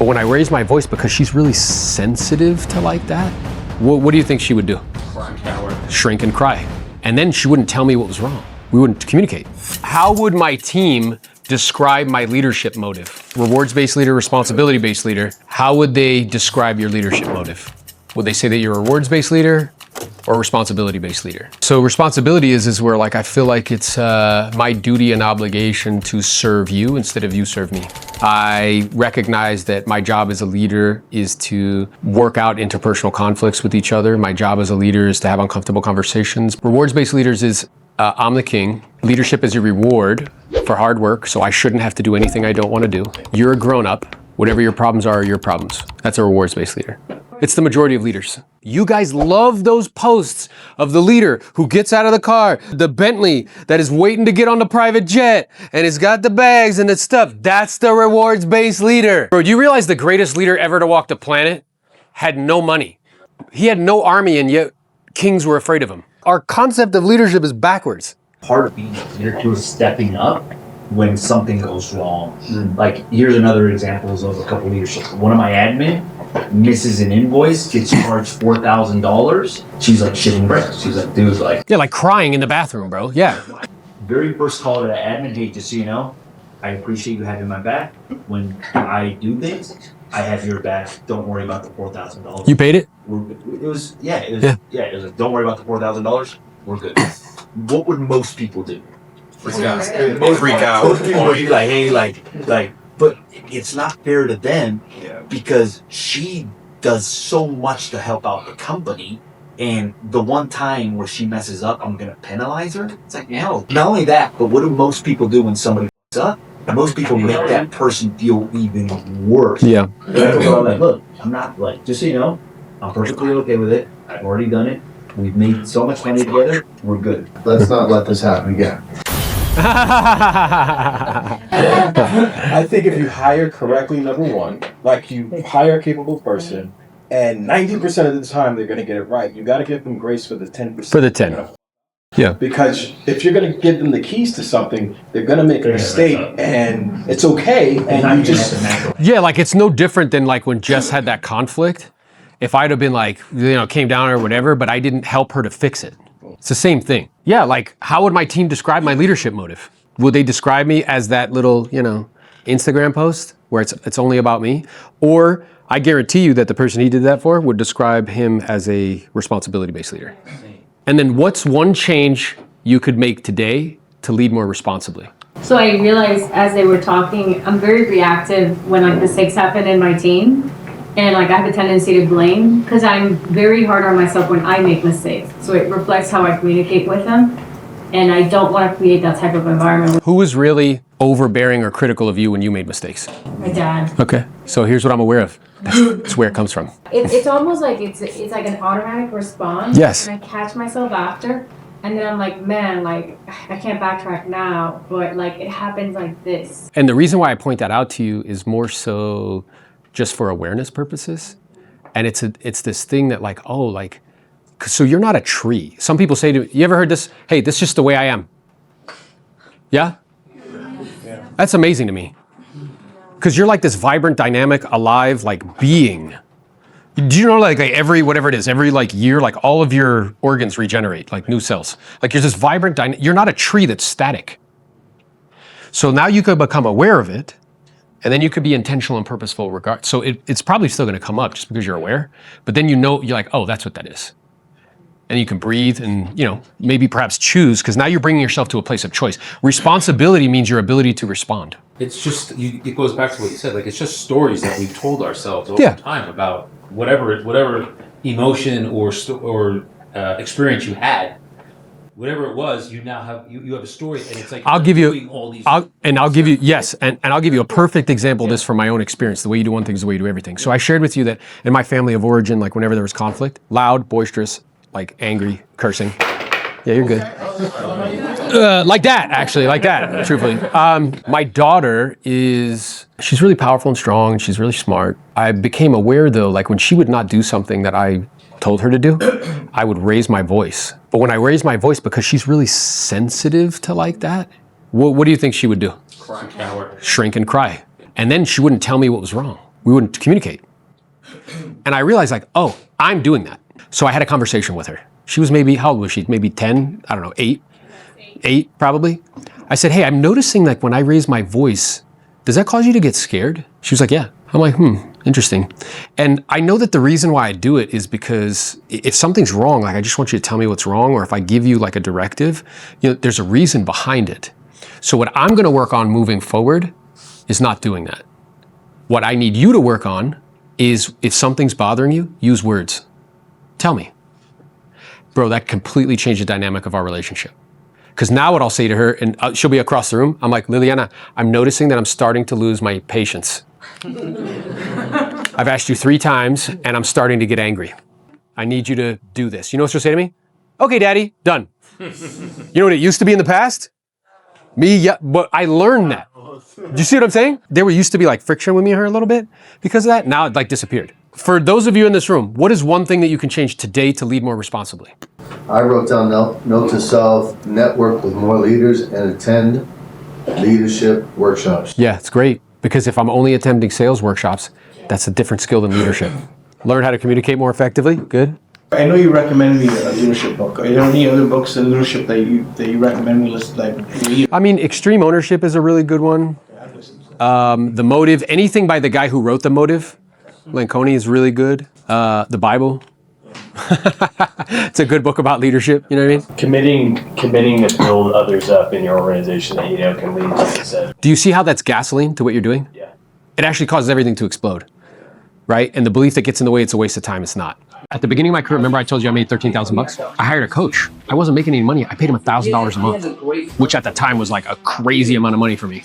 But when I raise my voice, because she's really sensitive to like that, what do you think she would do? Shrink and cry. And then she wouldn't tell me what was wrong. We wouldn't communicate. How would my team describe my leadership motive? Rewards-based leader, responsibility-based leader. How would they describe your leadership motive? Would they say that you're a rewards-based leader or responsibility-based leader? So responsibility is where like I feel like it's my duty and obligation to serve you instead of you serve me. I recognize that my job as a leader is to work out interpersonal conflicts with each other. My job as a leader is to have uncomfortable conversations. Rewards-based leaders is I'm the king. Leadership is a reward for hard work, so I shouldn't have to do anything I don't want to do. You're a grown-up. Whatever your problems are your problems. That's a rewards-based leader. It's the majority of leaders. You guys love those posts of the leader who gets out of the car, the Bentley that is waiting to get on the private jet, and it's got the bags and the stuff. That's the rewards-based leader. Bro, do you realize the greatest leader ever to walk the planet had no money? He had no army, and yet kings were afraid of him. Our concept of leadership is backwards. Part of being a leader too is stepping up when something goes wrong. Like, here's another examples of a couple leaderships. One of my admin misses an invoice, gets charged $4,000. She's like shitting bricks. She's like, dude, like. Yeah, like crying in the bathroom, bro. Yeah. Very first call to the admin, hey, just so you know, I appreciate you having my back. When I do things, I have your back. Don't worry about the $4,000. You paid it? It was like, don't worry about the $4,000. We're good. What would most people do? Freak out. Most people would be like, hey, like, but it's not fair to them because she does so much to help out the company. And the one time where she messes up, I'm going to penalize her. It's like, no. Not only that, but what do most people do when somebody messes up? Most people make that person feel even worse. Yeah. So I'm like, look, I'm not like, just so you know, I'm perfectly okay with it. I've already done it. We've made so much money together. We're good. Let's not let this happen again. I think if you hire correctly, number one, like you hire a capable person, and 90% of the time they're going to get it right, you got to give them grace for the 10%. For the 10. Yeah. Because if you're going to give them the keys to something, they're going to make a mistake, and it's okay, and you just... Yeah, like it's no different than like when Jess had that conflict. If I'd have been like, came down or whatever, but I didn't help her to fix it. It's the same thing. Yeah, like how would my team describe my leadership motive? Would they describe me as that little, Instagram post where it's only about me? Or I guarantee you that the person he did that for would describe him as a responsibility-based leader. And then what's one change you could make today to lead more responsibly? So I realized as they were talking, I'm very reactive when like mistakes happen in my team. And like I have a tendency to blame because I'm very hard on myself when I make mistakes. So it reflects how I communicate with them. And I don't want to create that type of environment. Who was really overbearing or critical of you when you made mistakes? My dad. Okay, so here's what I'm aware of. That's where it comes from. It's almost like it's like an automatic response. Yes. And I catch myself after. And then I'm like, man, like I can't backtrack now. But like it happens like this. And the reason why I point that out to you is more so just for awareness purposes. And it's this thing that like, so you're not a tree. Some people say to me, you ever heard this? Hey, this is just the way I am. Yeah? That's amazing to me. Because you're like this vibrant, dynamic, alive, like being. Do you know like every, whatever it is, every like year, like all of your organs regenerate, like new cells. Like you're this vibrant, you're not a tree that's static. So now you could become aware of it. And then you could be intentional and purposeful regard. So it's probably still going to come up just because you're aware. But then you're like, oh, that's what that is. And you can breathe and, maybe perhaps choose because now you're bringing yourself to a place of choice. Responsibility means your ability to respond. It's just, it goes back to what you said. Like, it's just stories that we've told ourselves over time about whatever emotion or experience you had. Whatever it was, you now have you have a story, and it's like I'll give you a perfect example of this from my own experience. The way you do one thing is the way you do everything. So I shared with you that in my family of origin, like whenever there was conflict, loud, boisterous, like angry, cursing. Yeah, you're good. Like that, truthfully. My daughter she's really powerful and strong. She's really smart. I became aware though, like when she would not do something that I told her to do, I would raise my voice. But when I raise my voice, because she's really sensitive to like that, what do you think she would do? cry. Shrink and cry. And then she wouldn't tell me what was wrong. we wouldn't communicate. And I realized like, oh, I'm doing that. So I had a conversation with her. She was maybe, how old was she? Maybe 10, I don't know, 8 probably. I said, hey, I'm noticing like when I raise my voice, does that cause you to get scared? She was like, yeah. I'm like, interesting. And I know that the reason why I do it is because if something's wrong, like I just want you to tell me what's wrong, or if I give you like a directive, there's a reason behind it. So what I'm gonna work on moving forward is not doing that. What I need you to work on is if something's bothering you, use words. Tell me. Bro, that completely changed the dynamic of our relationship. Because now what I'll say to her, and she'll be across the room, I'm like, Liliana, I'm noticing that I'm starting to lose my patience. I've asked you 3 times and I'm starting to get angry. I need you to do this. You know what she'll say to me? Okay, daddy, done. You know what it used to be in the past? Me, yeah, but I learned that. Do you see what I'm saying? There used to be like friction with me and her a little bit because of that. Now it like disappeared. For those of you in this room, what is one thing that you can change today to lead more responsibly? I wrote down note to self, network with more leaders and attend leadership workshops. Yeah, it's great. Because if I'm only attending sales workshops, that's a different skill than leadership. Learn how to communicate more effectively. Good. I know you recommended me a leadership book. Are there any other books in leadership that you recommend me listen like read? I mean, Extreme Ownership is a really good one. The Motive, anything by the guy who wrote The Motive, Lanconi, is really good. The Bible. It's a good book about leadership, you know what I mean? Committing to build others up in your organization that you know can lead, like you said. Do you see how that's gasoline to what you're doing? Yeah. It actually causes everything to explode, right? And the belief that gets in the way, it's a waste of time, it's not. At the beginning of my career, remember I told you I made $13,000? I hired a coach. I wasn't making any money. I paid him $1,000 a month, which at the time was like a crazy amount of money for me.